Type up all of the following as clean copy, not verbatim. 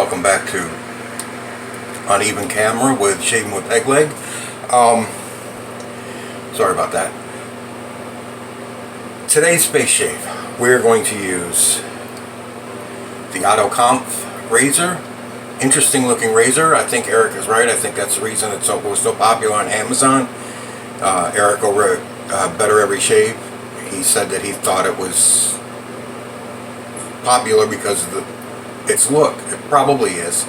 welcome back to Uneven Camera with Shaving with Peg Leg. Sorry about that. Today's space shave, we're going to use the Otto Kampfe razor. Interesting looking razor. I think Eric is right. I think that's the reason it was so popular on Amazon. Eric over at Better Every Shave, he said that he thought it was popular because of its look. It probably is.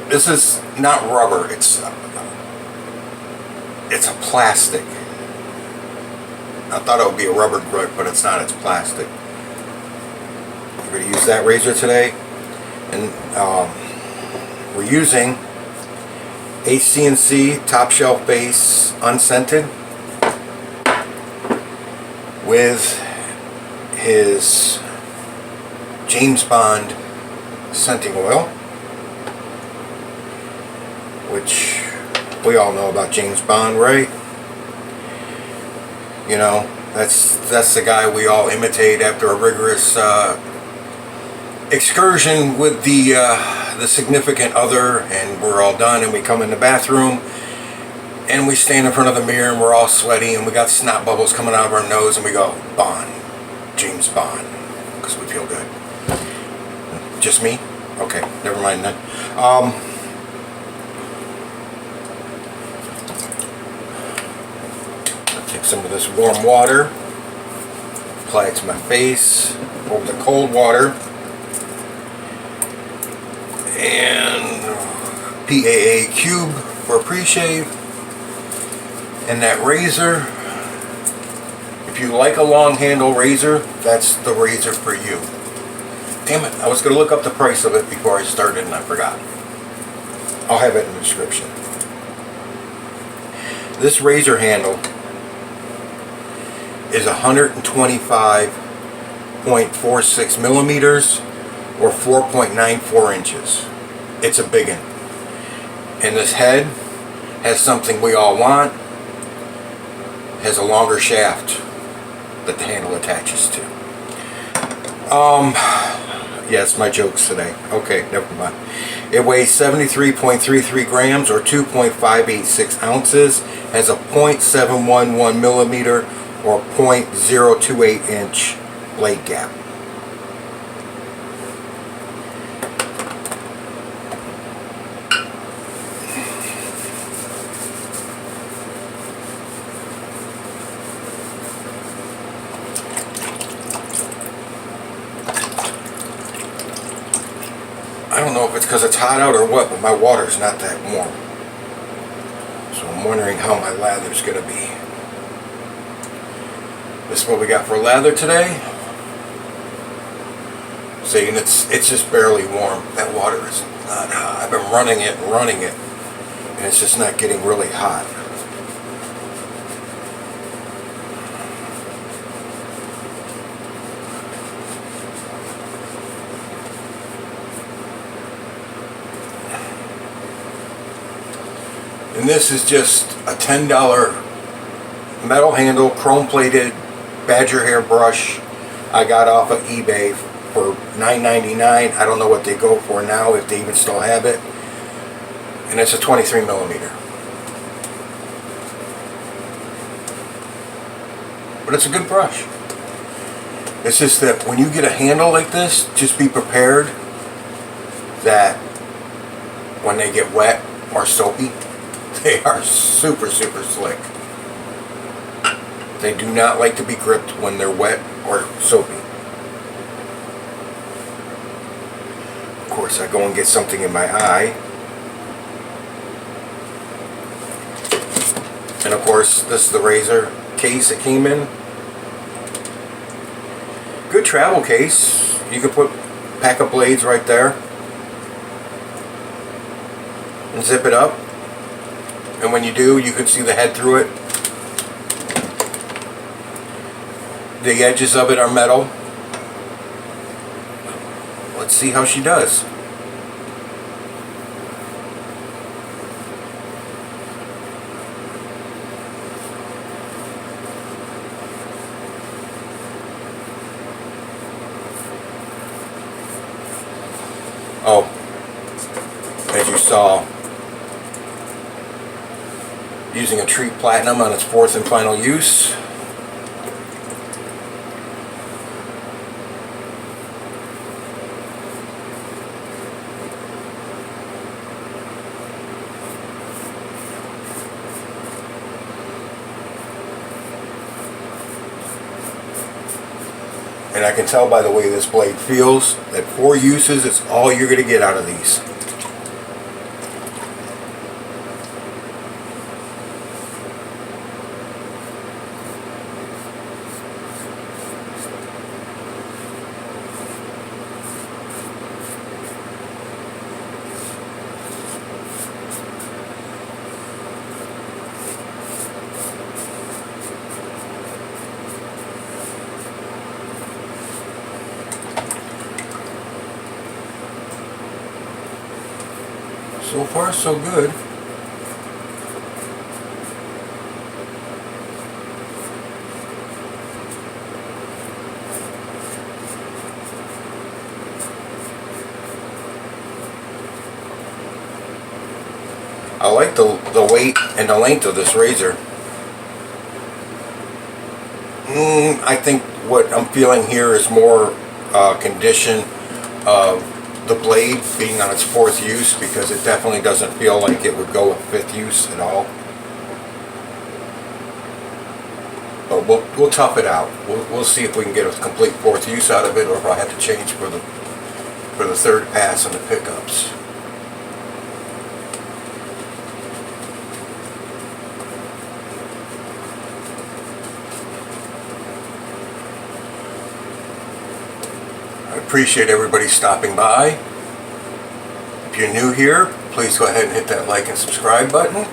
This is not rubber. It's a plastic. I thought it would be a rubber grip, but it's not. It's plastic. We're going to use that razor today, and we're using HC&C Top Shelf base unscented with his James Bond scenting oil, which we all know about James Bond, right? You know, that's the guy we all imitate after a rigorous excursion with the significant other, and we're all done, and we come in the bathroom and we stand in front of the mirror and we're all sweaty and we got snot bubbles coming out of our nose and we go, Bond, James Bond, because we feel good. Just me? Okay, never mind then. I'll take some of this warm water, apply it to my face over the cold water, and PAA Cube for a pre-shave. And that razor, if you like a long handle razor, that's the razor for you. Damn it, I was going to look up the price of it before I started and I forgot. I'll have it in the description. This razor handle is 125.46 millimeters or 4.94 inches. It's a big one. And this head has something we all want. It has a longer shaft that the handle attaches to. Yes, my jokes today. Okay, never mind. It weighs 73.33 grams or 2.586 ounces. Has a 0.711 millimeter or 0.028 inch blade gap. I don't know if it's because it's hot out or what, but my water's not that warm. So I'm wondering how my lather's going to be. This is what we got for lather today. See, and it's just barely warm. That water is not hot. I've been running it, and it's just not getting really hot. And this is just a $10 metal handle, chrome plated badger hair brush I got off of eBay for $9.99. I don't know what they go for now, if they even still have it. And it's a 23 millimeter. But it's a good brush. It's just that when you get a handle like this, just be prepared that when they get wet or soapy, they are super, super slick. They do not like to be gripped when they're wet or soapy. Of course, I go and get something in my eye. And of course, this is the razor case it came in. Good travel case. You can put pack of blades right there and zip it up. And when you do, you can see the head through it. The edges of it are metal. Let's see how she does. Oh, as you saw, using a Treet Platinum on its fourth and final use. And I can tell by the way this blade feels that 4 uses is all you're going to get out of these. So far, so good. I like the weight and the length of this razor. I think what I'm feeling here is more condition of the blade being on its 4th use, because it definitely doesn't feel like it would go with 5th use at all. But we'll tough it out. We'll see if we can get a complete 4th use out of it, or if I have to change for the 3rd pass on the pickups. I appreciate everybody stopping by. If you're new here, please go ahead and hit that like and subscribe button.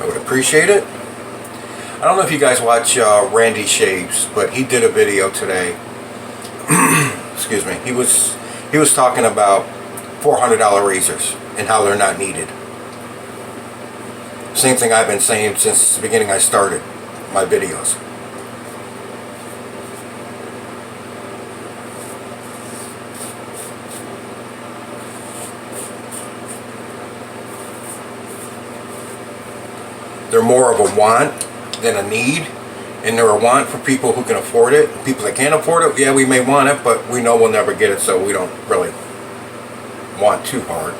I would appreciate it. I don't know if you guys watch Randy Shaves, but he did a video today. Excuse me. He was talking about $400 razors and how they're not needed. Same thing I've been saying since the beginning I started my videos. They're more of a want than a need, and they're a want for people who can afford it. People that can't afford it, yeah, we may want it, but we know we'll never get it, so we don't really want too hard.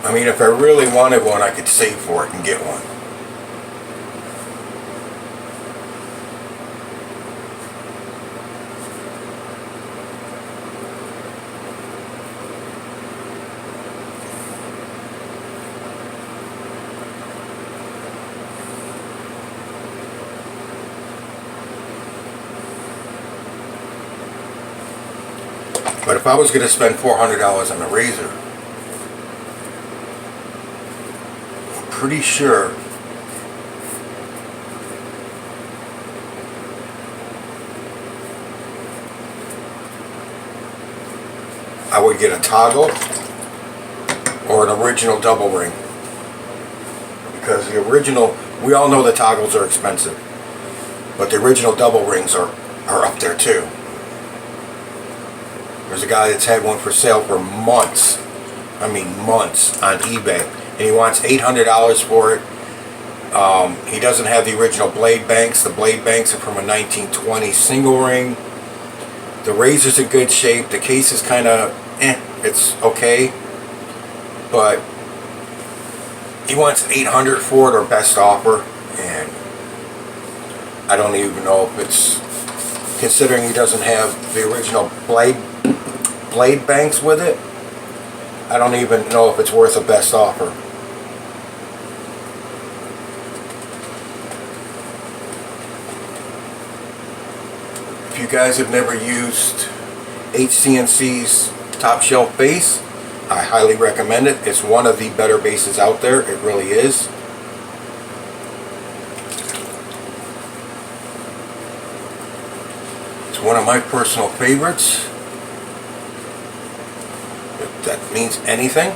I mean, if I really wanted one, I could save for it and get one. But if I was going to spend $400 on a razor, I'm pretty sure I would get a toggle or an original double ring. Because the original, we all know the toggles are expensive, but the original double rings are up there too. There's a guy that's had one for sale for months, I mean months, on eBay, and he wants $800 for it. He doesn't have the original blade banks. The blade banks are from a 1920 single ring. The razor's in good shape. The case is kind of it's okay, but he wants $800 for it, or best offer, and I don't even know if it's, considering he doesn't have the original blade banks with it, I don't even know if it's worth a best offer. If you guys have never used HC&C's Top Shelf base, I highly recommend it. It's one of the better bases out there. It really is. It's one of my personal favorites. If that means anything.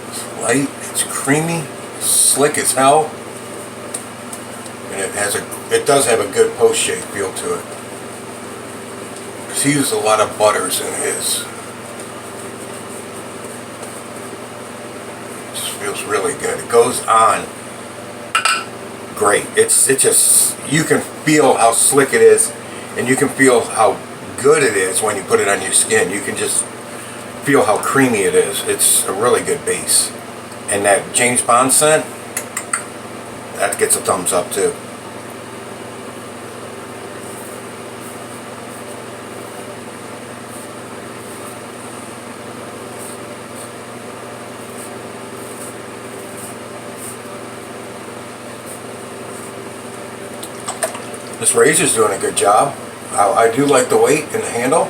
It's light, it's creamy, it's slick as hell. And it does have a good post-shave feel to it. He used a lot of butters in his. It just feels really good. It goes on great. It just, you can feel how slick it is, and you can feel how good it is when you put it on your skin. You can just feel how creamy it is. It's a really good base. And that James Bond scent, that gets a thumbs up too. This razor's doing a good job. I do like the weight and the handle.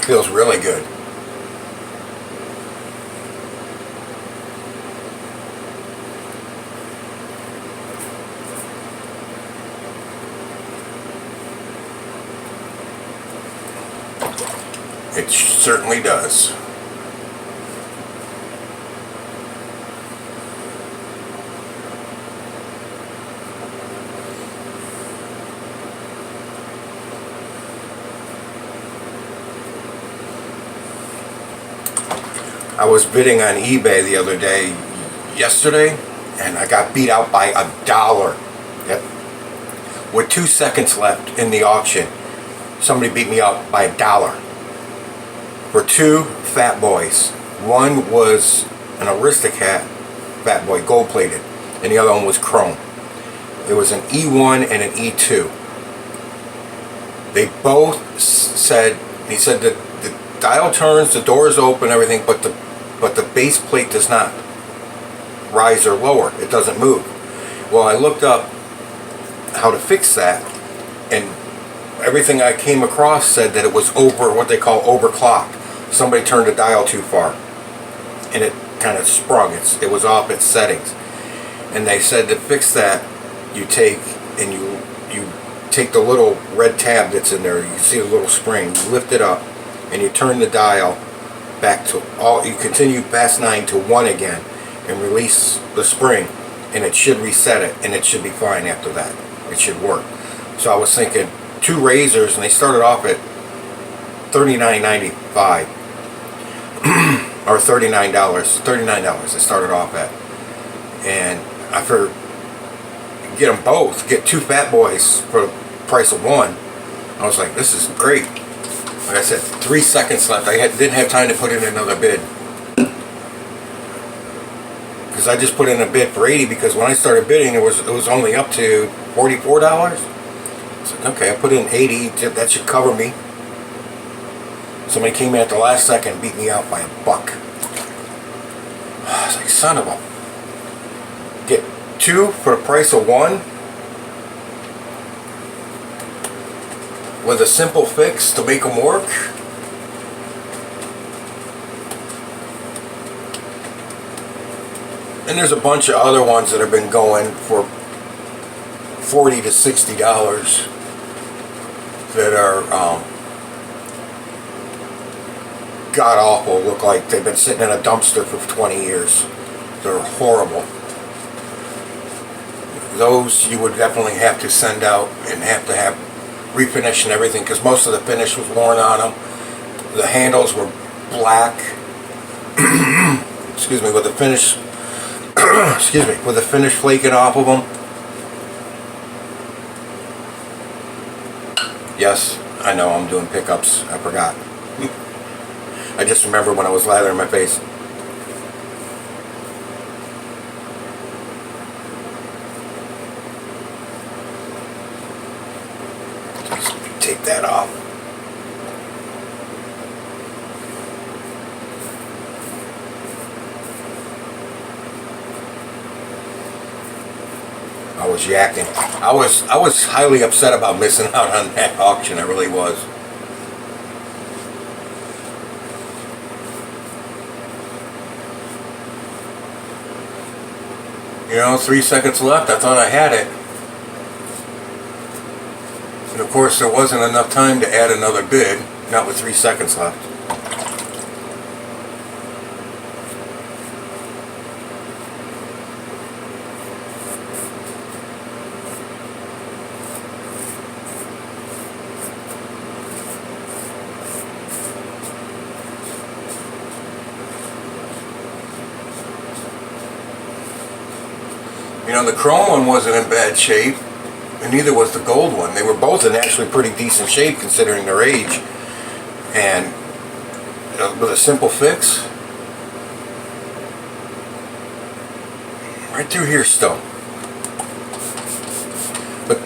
Feels really good. It certainly does. I was bidding on eBay the other day, yesterday, and I got beat out by $1. Yep. With 2 seconds left in the auction, somebody beat me out by $1. For two Fat Boys. One was an Aristocat Fat Boy, gold plated, and the other one was chrome. It was an E1 and an E2. They both said, he said that the dial turns, the doors open, everything, but the base plate does not rise or lower. It doesn't move. Well, I looked up how to fix that, and everything I came across said that it was over, what they call overclocked. Somebody turned the dial too far, and it kind of sprung. It was off its settings. And they said to fix that, you take and you take the little red tab that's in there. You see a little spring. You lift it up, and you turn the dial back to all. You continue past 9 to 1 again, and release the spring, and it should reset it, and it should be fine after that. It should work. So I was thinking, two razors, and they started off at $39.95 or $39. $39 they started off at, and I figured get them both, get two Fat Boys for the price of one. I was like, this is great. Like I said, 3 seconds left. I didn't have time to put in another bid, because I just put in a bid for $80, because when I started bidding it was only up to $44. I said, okay, I put in $80, that should cover me. Somebody came in at the last second and beat me out by $1. I was like, son of a... Get two for the price of one, with a simple fix to make them work. And there's a bunch of other ones that have been going for $40 to $60 that are god awful. Look like they've been sitting in a dumpster for 20 years. They're horrible. Those you would definitely have to send out and have to have refinish and everything, because most of the finish was worn on them. The handles were black. Excuse me, with the finish excuse me, with the finish flaking off of them. Yes, I know I'm doing pickups. I forgot. I just remember when I was lathering my face. Just take that off. I was yakking. I was highly upset about missing out on that auction. I really was. You know, 3 seconds left. I thought I had it. And of course, there wasn't enough time to add another bid. Not with 3 seconds left. You know, the chrome one wasn't in bad shape, and neither was the gold one. They were both in actually pretty decent shape considering their age. And with a simple fix, right through here still. But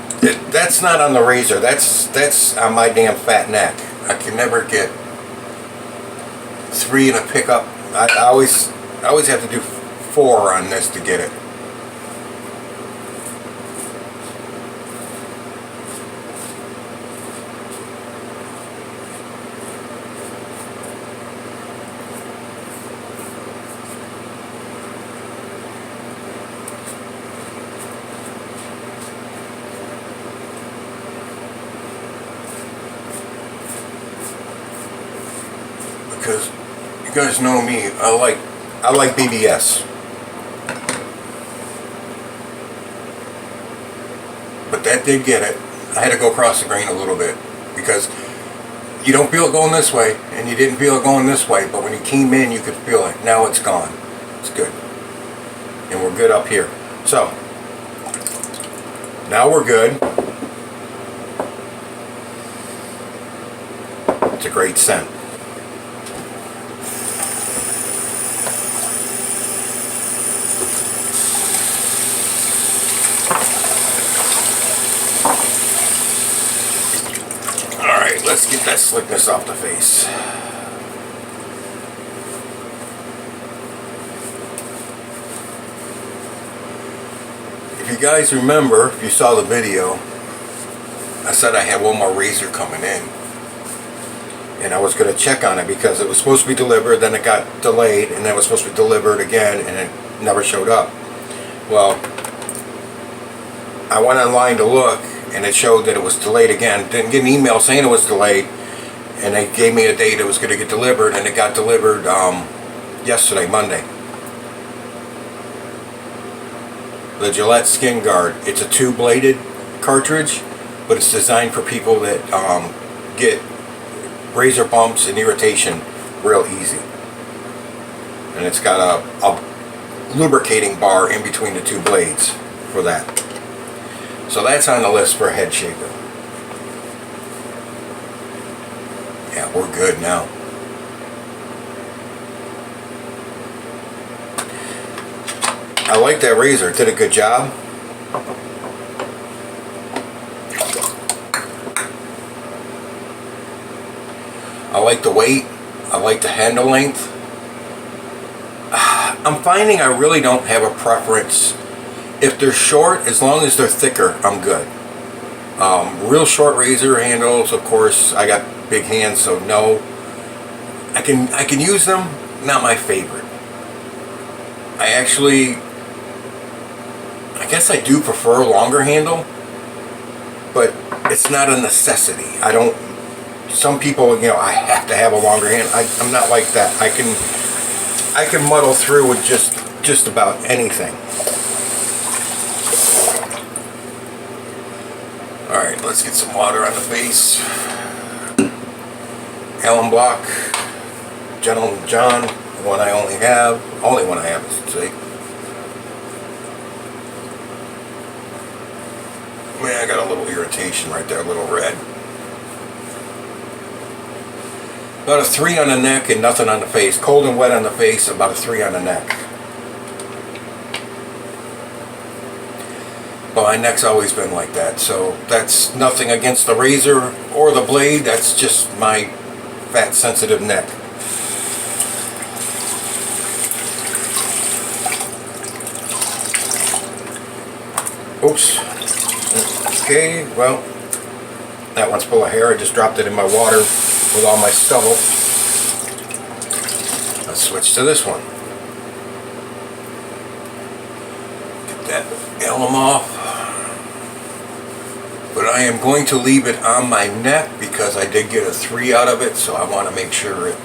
that's not on the razor. That's on my damn fat neck. I can never get 3 in a pickup. I always have to do 4 on this to get it. Because you guys know me, I like BBS. But that did get it. I had to go across the grain a little bit because you don't feel it going this way, and you didn't feel it going this way, but when you came in you could feel it. Now it's gone. It's good. And we're good up here. So now we're good. It's a great scent. Let's get that slickness off the face. If you guys remember, if you saw the video, I said I had one more razor coming in. And I was going to check on it because it was supposed to be delivered, then it got delayed, and then it was supposed to be delivered again, and it never showed up. Well, I went online to look, and it showed that it was delayed again. Didn't get an email saying it was delayed, and they gave me a date it was going to get delivered, and it got delivered yesterday, Monday. The Gillette Skin Guard. It's a 2-bladed cartridge, but it's designed for people that get razor bumps and irritation real easy. And it's got a lubricating bar in between the 2 blades for that. So that's on the list for a head shaver. Yeah, we're good now. I like that razor. It did a good job. I like the weight. I like the handle length. I'm finding I really don't have a preference. If they're short, as long as they're thicker, I'm good. Real short razor handles, of course, I got big hands, so no. I can use them, not my favorite. I guess I do prefer a longer handle, but it's not a necessity. Some people, you know, I have to have a longer hand. I'm not like that. I can muddle through with just about anything. Alright, let's get some water on the face. Alum block, Gentleman John, the one I only one I have, I should say. Man, I got a little irritation right there, a little red. About a 3 on the neck and nothing on the face. Cold and wet on the face, about a 3 on the neck. But my neck's always been like that, so that's nothing against the razor or the blade, that's just my fat sensitive neck. Oops. Okay, well, that one's full of hair. I just dropped it in my water with all my stubble. Let's switch to this one. Get that alum off. But I am going to leave it on my neck because I did get a 3 out of it, so I want to make sure it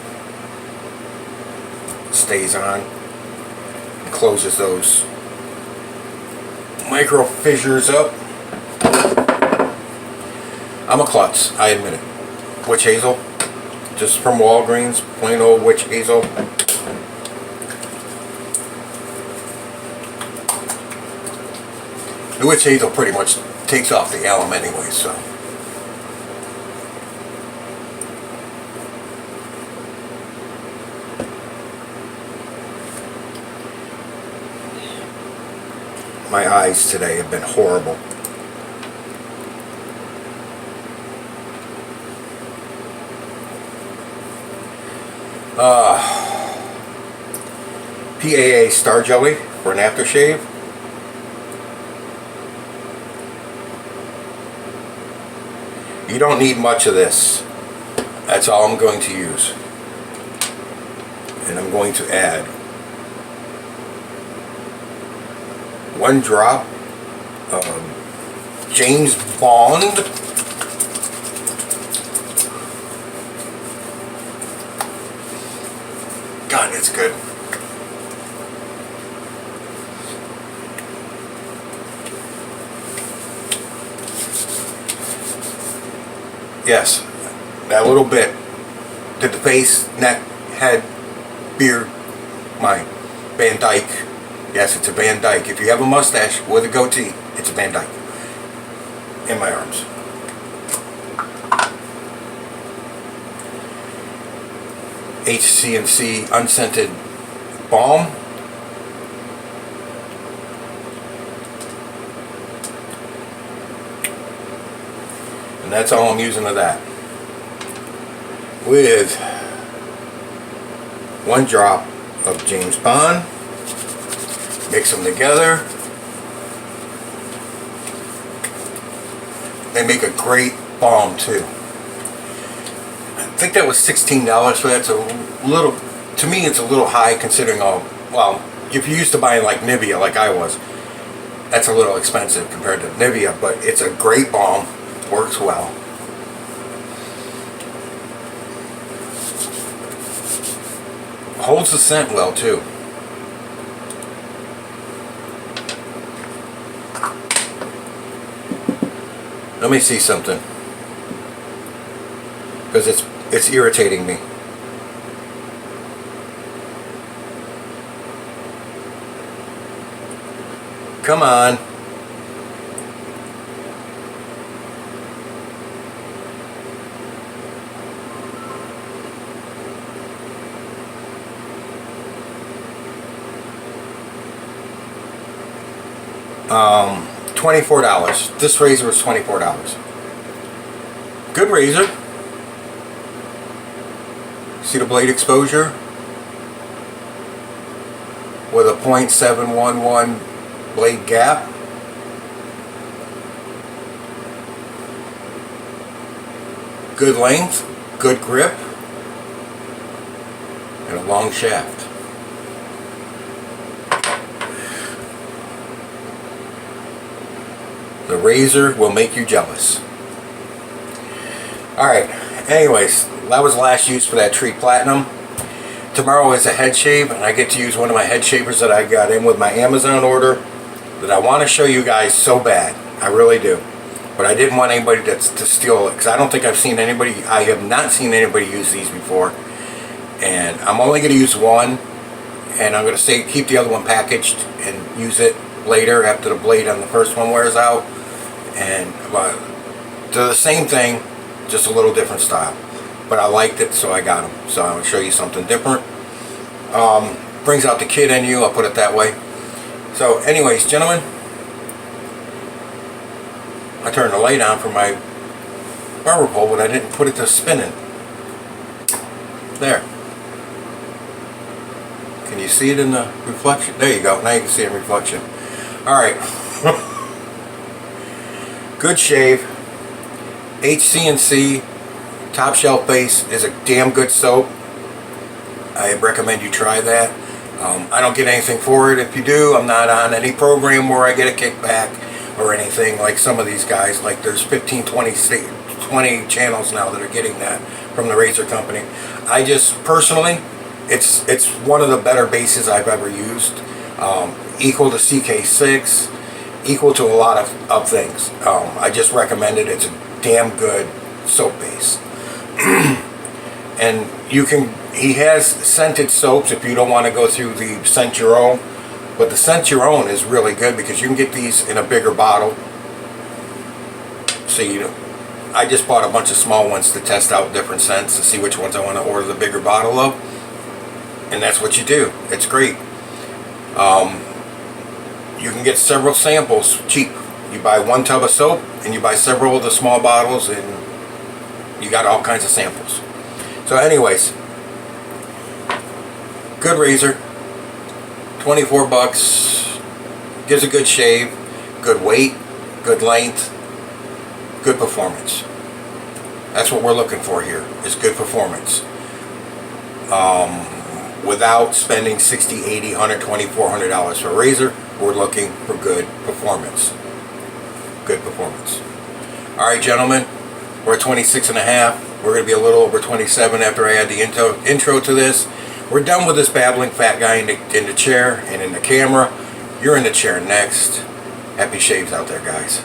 stays on and closes those micro fissures up. I'm a klutz, I admit it. Witch hazel, just from Walgreens, plain old witch hazel. The witch hazel pretty much takes off the alum anyway, so. My eyes today have been horrible. PAA Star Jelly for an aftershave. You don't need much of this. That's all I'm going to use. And I'm going to add 1 drop of James Bond. God, it's good. Yes, that little bit. Did the face, neck, head, beard, my Van Dyke. Yes, it's a Van Dyke. If you have a mustache with a goatee, it's a Van Dyke. In my arms. HC&C unscented balm. And that's all I'm using of that. With 1 drop of James Bond. Mix them together. They make a great balm too. I think that was $16 for that. It's a little, to me it's a little high considering all, well, if you're used to buying like Nivea like I was, that's a little expensive compared to Nivea, but it's a great balm, works well. Holds the scent well too. Let me see something, because it's irritating me. Come on. $24. This razor was $24. Good razor. See the blade exposure? With a .711 blade gap. Good length, good grip, and a long shaft. The razor will make you jealous. Alright, anyways, that was the last use for that Treet Platinum. Tomorrow is a head shave, and I get to use one of my head shavers that I got in with my Amazon order that I want to show you guys so bad. I really do. But I didn't want anybody to steal it, because I don't think I've seen anybody, I have not seen anybody use these before. And I'm only going to use one, and I'm going to say keep the other one packaged and use it later after the blade on the first one wears out. And they're the same thing, just a little different style. But I liked it, so I got them. So I'm going to show you something different. Brings out the kid in you, I'll put it that way. So anyways, gentlemen, I turned the light on for my barber pole, but I didn't put it to spinning. There. Can you see it in the reflection? There you go. Now you can see it in reflection. Alright. Good shave. HC&C Top Shelf base is a damn good soap. I recommend you try that. I don't get anything for it. If you do, I'm not on any program where I get a kickback or anything like some of these guys. Like there's 15, 20 channels now that are getting that from the razor company. I just personally, it's one of the better bases I've ever used. Equal to CK6, equal to a lot of things. I just recommend it. It's a damn good soap base. And he has scented soaps if you don't want to go through the scent your own. But the scent your own is really good because you can get these in a bigger bottle. So I just bought a bunch of small ones to test out different scents to see which ones I want to order the bigger bottle of. And that's what you do. It's great. You can get several samples cheap. You buy one tub of soap and you buy several of the small bottles and you got all kinds of samples. So anyways, good razor, 24 bucks, gives a good shave, good weight, good length, good performance. That's what we're looking for here, is good performance. Without spending $60, $80, $120, $400 for a razor, we're looking for good performance. Good performance. Alright gentlemen, we're at 26 and a half. We're going to be a little over 27 after I add the intro to this. We're done with this babbling fat guy in the chair and in the camera. You're in the chair next. Happy shaves out there, guys.